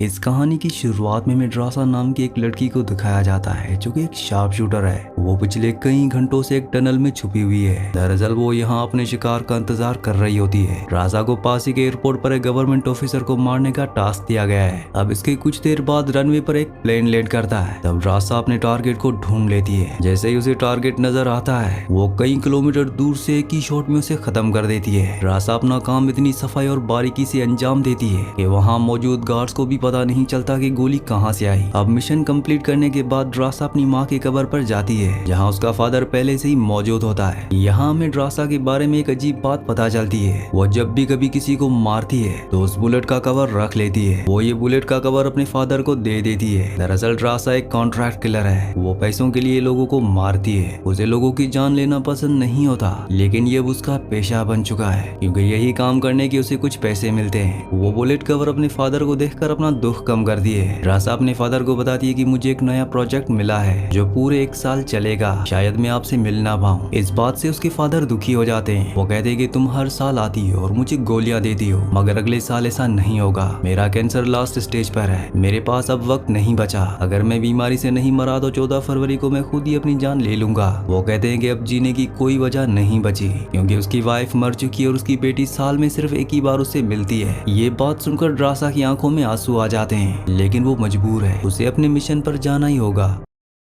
इस कहानी की शुरुआत में मेड्रासा नाम की एक लड़की को दिखाया जाता है जो कि एक शार्प शूटर है। वो पिछले कई घंटों से एक टनल में छुपी हुई है। दरअसल वो यहाँ अपने शिकार का इंतजार कर रही होती है। राजा को पास ही के एयरपोर्ट पर एक गवर्नमेंट ऑफिसर को मारने का टास्क दिया गया है। अब इसके कुछ देर बाद रनवे पर एक प्लेन लैंड करता है। तब राजा अपने टारगेट को ढूंढ लेती है। जैसे ही उसे टारगेट नजर आता है वो कई किलोमीटर दूर से एक ही शॉट में उसे खत्म कर देती है। राजा अपना काम इतनी सफाई और बारीकी से अंजाम देती है कि वहाँ मौजूद गार्ड्स को भी पता नहीं चलता कि गोली कहां से आई। अब मिशन कंप्लीट करने के बाद ड्रासा अपनी मां की कब्र पर जाती है जहां उसका फादर पहले से ही मौजूद होता है। यहाँ हमें ड्रासा के बारे में एक अजीब बात पता चलती है। वो जब भी कभी किसी को मारती है तो उस बुलेट का कवर रख लेती है। वो ये बुलेट का कवर अपने फादर को दे देती है। दरअसल ड्रासा एक कॉन्ट्रैक्ट किलर है। वो पैसों के लिए लोगों को मारती है। उसे लोगों की जान लेना पसंद नहीं होता, लेकिन ये उसका पेशा बन चुका है क्योंकि यही काम करने के उसे कुछ पैसे मिलते हैं। वो बुलेट कवर अपने फादर को देखकर अपना दुख कम कर दिए। रासा अपने फादर को बताती है कि मुझे एक नया प्रोजेक्ट मिला है जो पूरे 1 साल चलेगा, शायद मैं आपसे मिल ना पाऊं। इस बात से उसके फादर दुखी हो जाते हैं। वो कहते हैं कि तुम हर साल आती हो और मुझे गोलियां देती हो, मगर अगले साल ऐसा नहीं होगा। मेरा कैंसर लास्ट स्टेज पर है, मेरे पास अब वक्त नहीं बचा। अगर मैं बीमारी से नहीं मरा तो 14 फरवरी को मैं खुद ही अपनी जान ले लूंगा। वो कहते हैं कि अब जीने की कोई वजह नहीं बची क्योंकि उसकी वाइफ मर चुकी है और उसकी बेटी साल में सिर्फ एक ही बार उससे मिलती है। ये बात सुनकर ड्रासा की आंखों में आंसू आ जाते हैं, लेकिन वो मजबूर है, उसे अपने मिशन पर जाना ही होगा।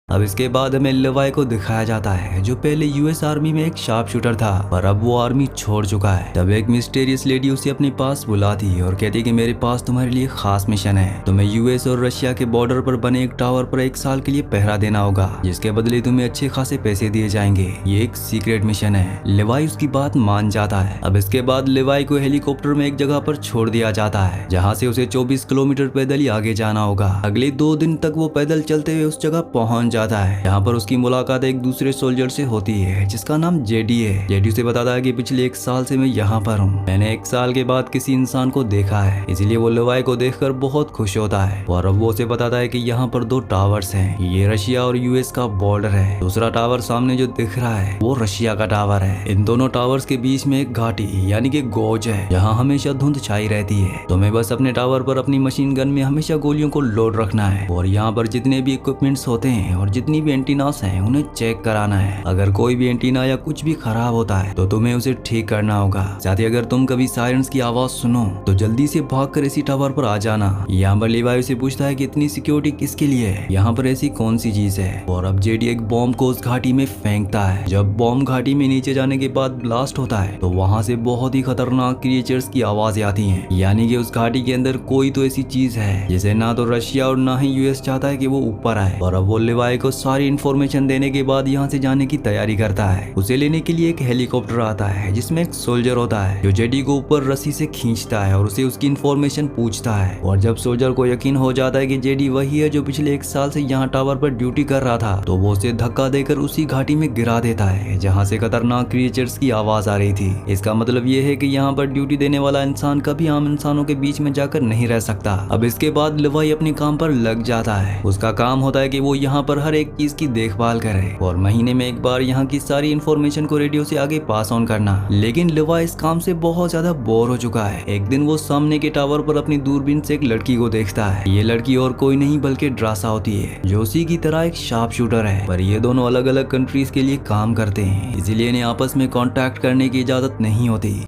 अब इसके बाद हमें लेवाई को दिखाया जाता है जो पहले यूएस आर्मी में एक शार्प शूटर था पर अब वो आर्मी छोड़ चुका है। तब एक मिस्टीरियस लेडी उसे अपने पास बुलाती है और कहती है कि मेरे पास तुम्हारे लिए खास मिशन है। तुम्हें यूएस और रशिया के बॉर्डर पर बने एक टावर पर 1 साल के लिए पहरा देना होगा, जिसके बदले तुम्हें अच्छे खासे पैसे दिए जाएंगे। ये एक सीक्रेट मिशन है। लेवाई उसकी बात मान जाता है। अब इसके बाद लेवाई को हेलीकॉप्टर में एक जगह पर छोड़ दिया जाता है जहाँ से उसे 24 किलोमीटर पैदल ही आगे जाना होगा। अगले 2 दिन तक वो पैदल चलते हुए उस जगह पहुंच जाता है। यहाँ पर उसकी मुलाकात एक दूसरे सोल्जर से होती है जिसका नाम जेडी है। जेडी उसे बताता है कि पिछले 1 साल से मैं यहाँ पर हूँ। मैंने 1 साल के बाद किसी इंसान को देखा है, इसीलिए वो लेवाई को देखकर बहुत खुश होता है। और अब वो उसे बताता है कि यहाँ पर 2 टावर्स हैं। ये रशिया और यूएस का बॉर्डर है। दूसरा टावर सामने जो दिख रहा है वो रशिया का टावर है। इन दोनों टावर्स के बीच में एक घाटी यानी कि गोज है जहाँ हमेशा धुंध छाई रहती है। तुम्हें बस अपने टावर पर अपनी मशीन गन में हमेशा गोलियों को लोड रखना है और यहाँ पर जितने भी इक्विपमेंट्स होते हैं और जितनी भी एंटीनास हैं उन्हें चेक कराना है। अगर कोई भी एंटीना या कुछ भी खराब होता है तो तुम्हें उसे ठीक करना होगा। साथ ही अगर तुम कभी सायरन्स की आवाज सुनो तो जल्दी से भागकर इसी टावर पर आ जाना। यहाँ पर लेवाई से पूछता है कि इतनी सिक्योरिटी किसके लिए है, यहाँ पर ऐसी कौन सी चीज है। और अब जेडी एक बॉम्ब को उस घाटी में फेंकता है। जब बॉम्ब घाटी में नीचे जाने के बाद ब्लास्ट होता है तो वहाँ से बहुत ही खतरनाक क्रिएचर्स की आवाज आती है। यानी कि उस घाटी के अंदर कोई तो ऐसी चीज है जिसे ना तो रशिया और ना ही यूएस चाहता है कि वो ऊपर आए। और अब वो लेवाई को सारी इन्फॉर्मेशन देने के बाद यहाँ से जाने की तैयारी करता है। उसे लेने के लिए एक हेलीकॉप्टर आता है जिसमें एक सोल्जर होता है जो जेडी को ऊपर रस्सी से खींचता है और उसे उसकी इन्फॉर्मेशन पूछता है। और जब सोल्जर को यकीन हो जाता है कि जेडी वही है जो पिछले 1 साल से यहाँ टावर पर ड्यूटी कर रहा था तो वो उसे धक्का देकर उसी घाटी में गिरा देता है जहाँ से खतरनाक क्रिएचर्स की आवाज आ रही थी। इसका मतलब ये है कि यहाँ पर ड्यूटी देने वाला इंसान कभी आम इंसानों के बीच में जाकर नहीं रह सकता। अब इसके बाद लेवाई अपने काम पर लग जाता है। उसका काम होता है कि वो यहाँ पर हर एक चीज की देखभाल करे और महीने में एक बार यहाँ की सारी इन्फॉर्मेशन को रेडियो से आगे पास ऑन करना। लेकिन लेवाई इस काम से बहुत ज्यादा बोर हो चुका है। एक दिन वो सामने के टावर पर अपनी दूरबीन से एक लड़की को देखता है। ये लड़की और कोई नहीं बल्कि ड्रासा होती है जो उसी की तरह एक शार्प शूटर है, पर ये दोनों अलग अलग कंट्रीज के लिए काम करते हैं, इसीलिए इन्हें आपस में कांटेक्ट करने की इजाजत नहीं होती।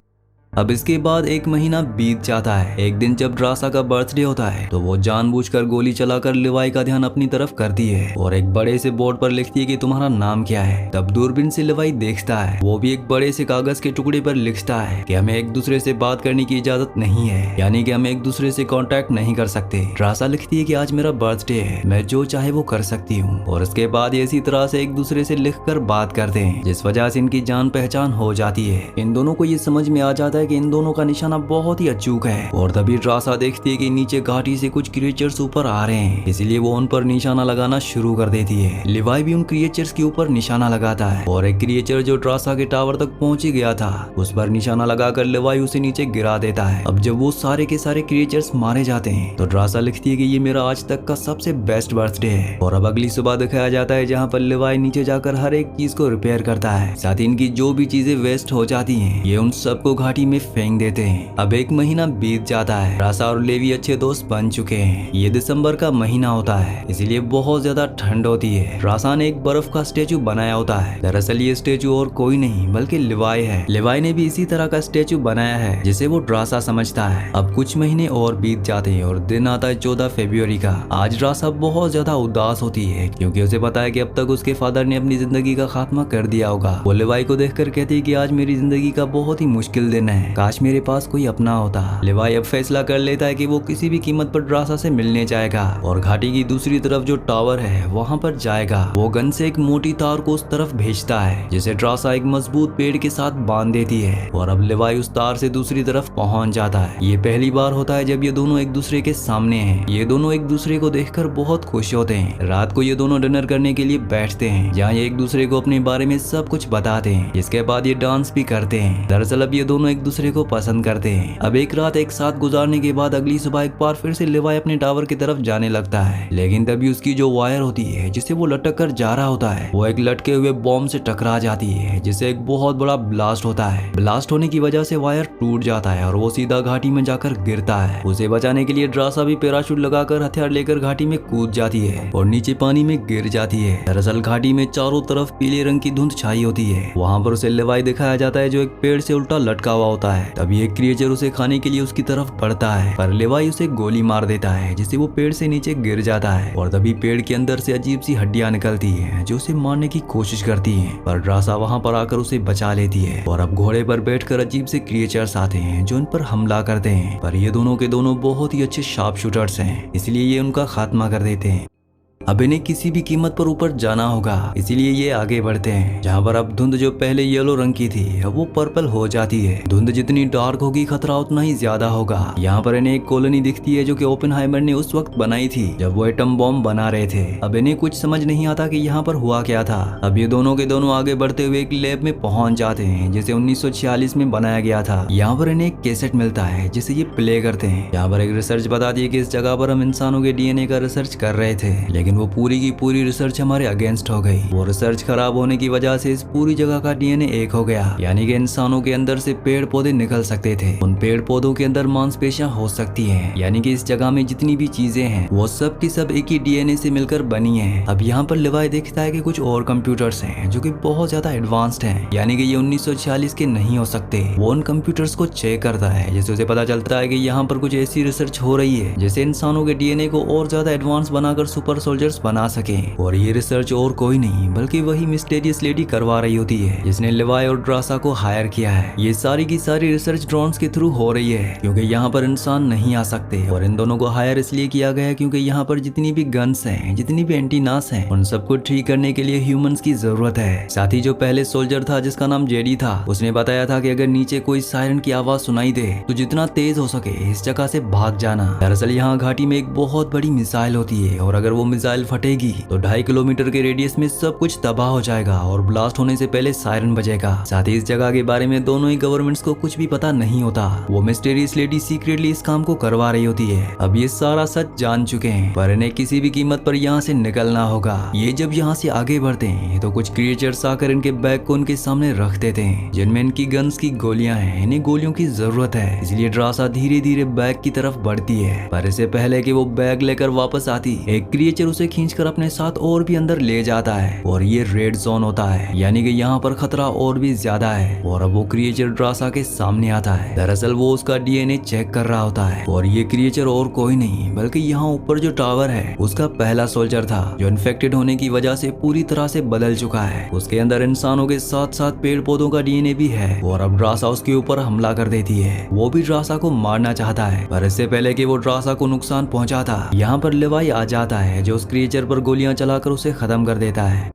अब इसके बाद 1 महीना बीत जाता है। एक दिन जब ड्रासा का बर्थडे होता है तो वो जानबूझकर गोली चलाकर लेवाई का ध्यान अपनी तरफ करती है और एक बड़े से बोर्ड पर लिखती है कि तुम्हारा नाम क्या है। तब दूरबीन से लेवाई देखता है। वो भी एक बड़े से कागज के टुकड़े पर लिखता है कि हमें एक दूसरे से बात करने की इजाजत नहीं है, यानी कि हम एक दूसरे से कांटेक्ट नहीं कर सकते। ड्रासा लिखती है कि आज मेरा बर्थडे है, मैं जो चाहे वो कर सकती हूँ। और उसके बाद ये इसी तरह से एक दूसरे से लिखकर बात करते हैं जिस वजह से इनकी जान पहचान हो जाती है। इन दोनों को ये समझ में आ जाता है कि इन दोनों का निशाना बहुत ही अचूक है। और तभी ड्रासा देखती है कि नीचे घाटी से कुछ क्रिएचर्स ऊपर आ रहे हैं, इसलिए वो उन पर निशाना लगाना शुरू कर देती है। लेवाई भी उन क्रिएचर्स के ऊपर निशाना लगाता है और एक क्रिएचर जो ड्रासा के टावर तक पहुंच ही गया था उस पर निशाना लगाकर लेवाई उसे नीचे गिरा देता है। अब जब वो सारे के सारे क्रिएचर्स मारे जाते हैं तो ड्रासा लिखती है कि ये मेरा आज तक का सबसे बेस्ट बर्थडे है। और अब अगली सुबह दिखाया जाता है जहाँ पर लेवाई नीचे जाकर हर एक चीज को रिपेयर करता है। साथ ही इनकी जो भी चीजें वेस्ट हो जाती हैं ये उन सबको घाटी में फेंक देते हैं। अब एक महीना बीत जाता है। रासा और लेवी अच्छे दोस्त बन चुके हैं। ये दिसंबर का महीना होता है, इसीलिए बहुत ज्यादा ठंड होती है। रासा ने एक बर्फ का स्टेचू बनाया होता है। दरअसल ये स्टेचू और कोई नहीं बल्कि लिवाई है। लिवाई ने भी इसी तरह का स्टेचू बनाया है जिसे वो ड्रासा समझता है। अब कुछ महीने और बीत जाते हैं और दिन आता है 14 फरवरी का। आज रासा बहुत ज्यादा उदास होती है क्योंकि उसे पता है कि अब तक उसके फादर ने अपनी जिंदगी का खात्मा कर दिया होगा। वो लिवाई को देखकर कहती है कि आज मेरी जिंदगी का बहुत ही मुश्किल दिन है, काश मेरे पास कोई अपना होता। लिवाई अब फैसला कर लेता है कि वो किसी भी कीमत पर ड्रासा से मिलने जाएगा और घाटी की दूसरी तरफ जो टावर है वहाँ पर जाएगा। वो गन से एक मोटी तार को उस तरफ भेजता है जिसे ड्रासा एक मजबूत पेड़ के साथ बांध देती है और अब लिवाई उस तार से दूसरी तरफ पहुंच जाता है। ये पहली बार होता है जब ये दोनों एक दूसरे के सामने हैं। ये दोनों एक दूसरे को देखकर बहुत खुश होते हैं। रात को ये दोनों डिनर करने के लिए बैठते हैं जहाँ ये एक दूसरे को अपने बारे में सब कुछ बताते हैं। इसके बाद ये डांस भी करते हैं। दरअसल अब ये दोनों एक दूसरे को पसंद करते हैं। अब एक रात एक साथ गुजारने के बाद अगली सुबह एक बार फिर से लिवाई अपने टावर की तरफ जाने लगता है, लेकिन तभी उसकी जो वायर होती है जिसे वो लटक कर जा रहा होता है वो एक लटके हुए बॉम्ब से टकरा जाती है जिससे एक बहुत बड़ा ब्लास्ट होता है। ब्लास्ट होने की वजह से वायर टूट जाता है और वो सीधा घाटी में जाकर गिरता है। उसे बचाने के लिए ड्रासा भी पैराशूट लगाकर हथियार लेकर घाटी में कूद जाती है और नीचे पानी में गिर जाती है। दरअसल घाटी में चारों तरफ पीले रंग की धुंध छाई होती है। वहाँ पर उसे लिवाई दिखाया जाता है जो एक पेड़ से उल्टा लटका हुआ होता है। तभी एक क्रिएचर उसे खाने के लिए उसकी तरफ बढ़ता है पर लिवाई उसे गोली मार देता है जिससे वो पेड़ से नीचे गिर जाता है और तभी पेड़ के अंदर से अजीब सी हड्डियां निकलती हैं जो उसे मारने की कोशिश करती हैं, पर ड्रासा वहां पर आकर उसे बचा लेती है। और अब घोड़े पर बैठकर अजीब से क्रिएचर्स आते हैं जो उन पर हमला करते हैं, पर ये दोनों के दोनों बहुत ही अच्छे शार्प शूटर्स हैं, इसलिए ये उनका खात्मा कर देते हैं। अब इन्हें किसी भी कीमत पर ऊपर जाना होगा, इसीलिए ये आगे बढ़ते हैं। जहाँ पर अब धुंध जो पहले येलो रंग की थी अब वो पर्पल हो जाती है। धुंध जितनी डार्क होगी खतरा उतना ही ज्यादा होगा। यहाँ पर इन्हें एक कॉलोनी दिखती है जो कि ओपेनहाइमर ने उस वक्त बनाई थी जब वो एटम बॉम्ब बना रहे थे। अब इन्हें कुछ समझ नहीं आता कि यहाँ पर हुआ क्या था। अब ये दोनों के दोनों आगे बढ़ते हुए एक लैब में पहुंच जाते हैं जिसे 1946 में बनाया गया था। यहाँ पर इन्हें एक कैसेट मिलता है जिसे ये प्ले करते हैं। यहाँ पर एक रिसर्च बताती है कि इस जगह पर हम इंसानों के DNA का रिसर्च कर रहे थे, लेकिन वो पूरी की पूरी रिसर्च हमारे अगेंस्ट हो गई। वो रिसर्च खराब होने की वजह से इस पूरी जगह का DNA एक हो गया, यानी कि इंसानों के अंदर से पेड़ पौधे निकल सकते थे। उन पेड़ पौधों के अंदर मांसपेशियां हो सकती हैं, यानी कि इस जगह में जितनी भी चीजें हैं वो सब की सब एक ही DNA से मिलकर बनी है। अब यहाँ पर लिवाई देखता है कि कुछ और कंप्यूटर्स हैं जो कि बहुत ज्यादा एडवांस्ड हैं, यानी कि ये 1946 के नहीं हो सकते। वो उन कंप्यूटर्स को चेक करता है जिससे उसे पता चलता है कि यहाँ पर कुछ ऐसी रिसर्च हो रही है जिससे इंसानों के DNA को और ज्यादा एडवांस बनाकर सुपर सोल्जर्स बना सके। और ये रिसर्च और कोई नहीं बल्कि वही मिस्टीरियस लेडी करवा रही होती है जिसने लिवाई और ड्रासा को हायर किया है। ये सारी की सारी रिसर्च ड्रोन्स के थ्रू हो रही है क्योंकि यहाँ पर इंसान नहीं आ सकते, और इन दोनों को हायर इसलिए किया गया है क्योंकि यहाँ पर जितनी भी गन्स हैं, जितनी भी एंटीनास हैं, उन सबको ठीक करने के लिए ह्यूमंस की जरूरत है। साथ ही जो पहले सोल्जर था जिसका नाम जेडी था, उसने बताया था कि अगर नीचे कोई सायरन की आवाज सुनाई दे तो जितना तेज हो सके इस जगह से भाग जाना। दरअसल यहाँ घाटी में एक बहुत बड़ी मिसाइल होती है और अगर वो मिसाइल फटेगी तो 2.5 किलोमीटर के रेडियस में सब कुछ तबाह हो जाएगा और ब्लास्ट होने से पहले सायरन बजेगा। साथ ही इस जगह के बारे में दोनों ही गवर्नमेंट्स को कुछ भी पता नहीं होता। वो मिस्टीरियस लेडी सीक्रेटली इस काम को करवा रही होती है। अब ये सारा सच जान चुके हैं, पर इन्हें किसी भी कीमत पर यहाँ से निकलना होगा। ये जब यहाँ से आगे बढ़ते हैं तो कुछ क्रिएचर्स आकर इनके बैग को उनके सामने रख देते हैं जिनमें इनकी गन्स की गोलियां हैं। इन्हें गोलियों की जरूरत है, इसलिए ड्रासा धीरे धीरे बैग की तरफ बढ़ती है, पर इससे पहले कि वो बैग लेकर वापस आती एक क्रिएचर उसे खींचकर अपने साथ और भी अंदर ले जाता है और ये रेड जोन होता है, यानी कि यहाँ पर खतरा और भी ज्यादा है। और अब वो क्रिएचर ड्रासा के सामने आता है। दरअसल वो उसका DNA चेक कर रहा होता है और ये क्रिएचर और कोई नहीं बल्कि यहाँ ऊपर जो टावर है उसका पहला सोल्जर था जो इन्फेक्टेड होने की वजह से पूरी तरह से बदल चुका है। उसके अंदर इंसानों के साथ साथ पेड़ पौधों का DNA भी है और अब ड्रासा उसके ऊपर हमला कर देती है। वो भी ड्रासा को मारना चाहता है, पर इससे पहले कि वो ड्रासा को नुकसान पहुंचाता यहाँ पर लिवाई आ जाता है जो उस क्रिएचर पर गोलियां चलाकर उसे खत्म कर देता है।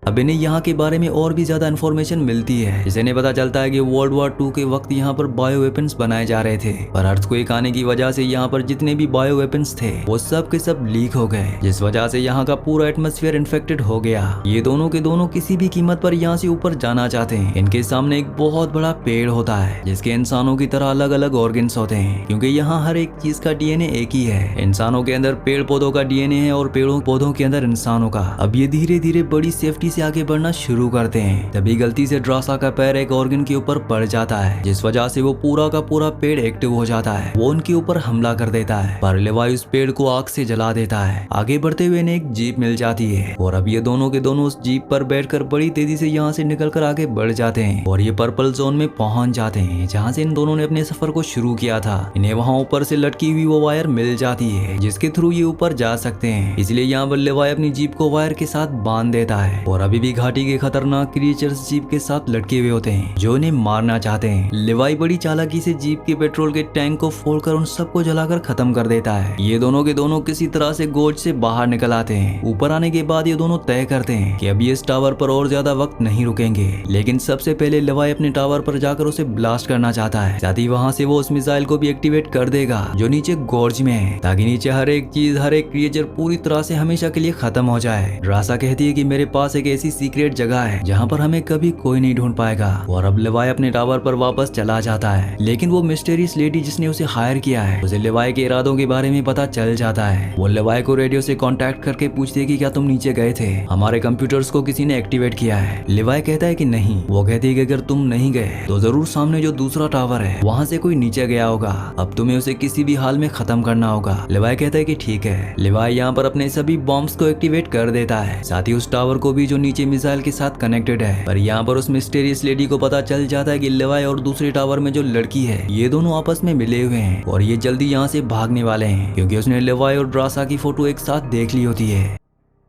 अब इन्हें यहाँ के बारे में और भी ज्यादा इन्फॉर्मेशन मिलती है, जिसे इन्हें पता चलता है कि वर्ल्ड वॉर 2 के वक्त यहाँ पर बायो वेपन्स बनाए जा रहे थे, पर अर्थक्वेक आने की वजह से यहाँ पर जितने भी बायो वेपन्स थे वो सब के सब लीक हो गए, जिस वजह से यहाँ का पूरा एटमॉस्फेयर इन्फेक्टेड हो गया। ये दोनों के दोनों किसी भी कीमत पर यहाँ से ऊपर जाना चाहते हैं। इनके सामने एक बहुत बड़ा पेड़ होता है जिसके इंसानों की तरह अलग अलग ऑर्गन्स होते हैं, क्योंकि यहाँ हर एक चीज का DNA एक ही है। इंसानों के अंदर पेड़ पौधों का DNA है और पेड़ों पौधों के अंदर इंसानों का। अब ये धीरे धीरे बड़ी सेफ्टी तेजी से आगे बढ़ना शुरू करते हैं। तभी गलती से ड्रासा का पैर एक ऑर्गन के ऊपर पड़ जाता है, जिस वजह से वो पूरा का पूरा पेड़ एक्टिव हो जाता है। वो उनके ऊपर हमला कर देता है, पर लेवाई उस पेड़ को आग से जला देता है। आगे बढ़ते हुए इन्हें एक जीप मिल जाती है और अब ये दोनों के दोनों उस जीप पर बैठकर बड़ी तेजी से यहाँ से निकलकर आगे बढ़ जाते हैं और ये पर्पल जोन में पहुंच जाते हैं, जहाँ से इन दोनों ने अपने सफर को शुरू किया था। इन्हें वहाँ ऊपर से लटकी हुई वो वायर मिल जाती है, जिसके थ्रू ये ऊपर जा सकते हैं। इसलिए यहाँ पर लेवाई अपनी जीप को वायर के साथ बांध देता है और अभी भी घाटी के खतरनाक क्रिएचर्स जीप के साथ लटके हुए होते हैं, जो इन्हें मारना चाहते हैं। लेवाई बड़ी चालाकी से जीप के पेट्रोल के टैंक को फोड़कर उन सबको जलाकर खत्म कर देता है। ये दोनों के दोनों किसी तरह से गोज से बाहर निकल आते हैं। ऊपर आने के बाद ये दोनों तय करते हैं कि अभी इस टावर पर और ज्यादा वक्त नहीं रुकेंगे, लेकिन सबसे पहले लेवाई अपने टावर पर जाकर उसे ब्लास्ट करना चाहता है। साथ ही वहाँ से वो उस मिसाइल को भी एक्टिवेट कर देगा जो नीचे गोर्ज में है, ताकि नीचे हर एक चीज, हर एक क्रिएचर पूरी तरह से हमेशा के लिए खत्म हो जाए। ड्रासा कहती है कि मेरे पास एक ऐसी सीक्रेट जगह है जहाँ पर हमें कभी कोई नहीं ढूंढ पाएगा। और अब लेवाई अपने टावर पर वापस चला जाता है, लेकिन वो मिस्टीरियस लेडी जिसने उसे हायर किया है, उसे लेवाई के इरादों के बारे में पता चल जाता है। वो लेवाई को रेडियो से कांटेक्ट करके पूछती है कि क्या तुम नीचे गए थे, हमारे कंप्यूटर्स को किसी ने एक्टिवेट किया है। लेवाई कहता है कि नहीं। वो कहती है कि अगर तुम नहीं गए तो जरूर सामने जो दूसरा टावर है वहाँ से कोई नीचे गया होगा, अब तुम्हें उसे किसी भी हाल में खत्म करना होगा। लेवाई कहता है कि ठीक है। लेवाई यहाँ पर अपने सभी बॉम्ब्स को एक्टिवेट कर देता है, साथ ही उस टावर को भी जो नीचे मिसाइल के साथ कनेक्टेड है। पर यहाँ पर उस मिस्टीरियस लेडी को पता चल जाता है कि लेवाई और दूसरे टावर में जो लड़की है, ये दोनों आपस में मिले हुए हैं और ये जल्दी यहाँ से भागने वाले हैं, क्योंकि उसने लेवाई और ड्रासा की फोटो एक साथ देख ली होती है।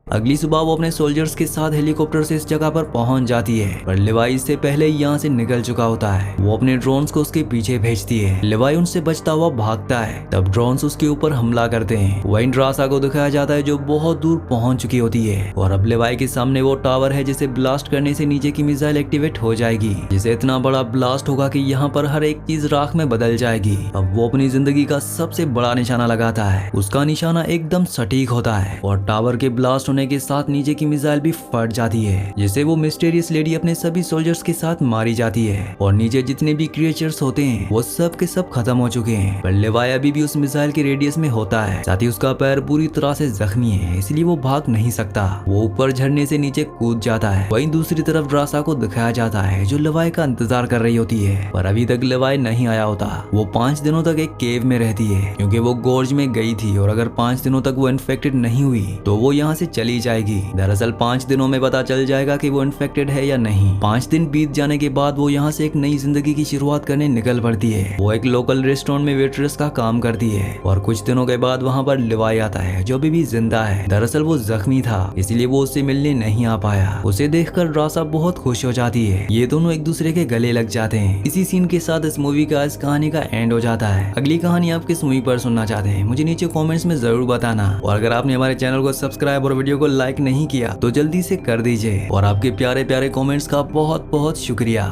अगली सुबह वो अपने सोल्जर्स के साथ हेलीकॉप्टर से इस जगह पर पहुंच जाती है, पर लेवाई इससे पहले ही यहाँ से निकल चुका होता है। वो अपने ड्रोन्स को उसके पीछे भेजती है। लेवाई उनसे बचता हुआ भागता है, तब ड्रोन्स उसके ऊपर हमला करते हैं। वहीं ड्रासा को दिखाया जाता है जो बहुत दूर पहुंच चुकी होती है और अब लेवाई के सामने वो टावर है जिसे ब्लास्ट करने से नीचे की मिसाइल एक्टिवेट हो जाएगी, जिसे इतना बड़ा ब्लास्ट होगा कि यहाँ पर हर एक चीज राख में बदल जाएगी। अब वो अपनी जिंदगी का सबसे बड़ा निशाना लगाता है। उसका निशाना एकदम सटीक होता है और टावर के ब्लास्ट के साथ नीचे की मिसाइल भी फट जाती है, जिसे वो मिस्टीरियस लेडी अपने सभी सोल्जर्स के साथ मारी जाती है और नीचे जितने भी क्रिएचर्स होते हैं वो सब के सब खत्म हो चुके हैं। पर लेवाई अभी भी उस मिसाइल के रेडियस में होता है, साथ ही उसका पैर पूरी तरह से जख्मी है, इसलिए वो भाग नहीं सकता। वो ऊपर झरने से नीचे कूद जाता है। वहीं दूसरी तरफ ड्रासा को दिखाया जाता है जो लेवाई का इंतजार कर रही होती है, पर अभी तक लेवाई नहीं आया होता। वो 5 दिनों तक एक केव में रहती है, क्योंकि वो गोर्ज में गई थी और अगर 5 दिनों तक वो इन्फेक्टेड नहीं हुई तो वो यहाँ से चली जाएगी। दरअसल 5 दिनों में पता चल जाएगा कि वो इन्फेक्टेड है या नहीं। 5 दिन बीत जाने के बाद वो यहाँ से एक नई जिंदगी की शुरुआत करने निकल पड़ती है। वो एक लोकल रेस्टोरेंट में वेट्रेस का काम करती है और कुछ दिनों के बाद वहाँ पर लेवाई आता है जो अभी भी जिंदा है। दरअसल वो जख्मी था, इसलिए वो उससे मिलने नहीं आ पाया। उसे देखकर ड्रासा बहुत खुश हो जाती है। ये दोनों एक दूसरे के गले लग जाते हैं। इसी सीन के साथ इस मूवी का, इस कहानी का एंड हो जाता है। अगली कहानी आप किस मूवी पर सुनना चाहते हैं मुझे नीचे कॉमेंट्स में जरूर बताना, और अगर आपने हमारे चैनल को सब्सक्राइब और वीडियो को लाइक नहीं किया तो जल्दी से कर दीजिए। और आपके प्यारे प्यारे कमेंट्स का बहुत बहुत शुक्रिया।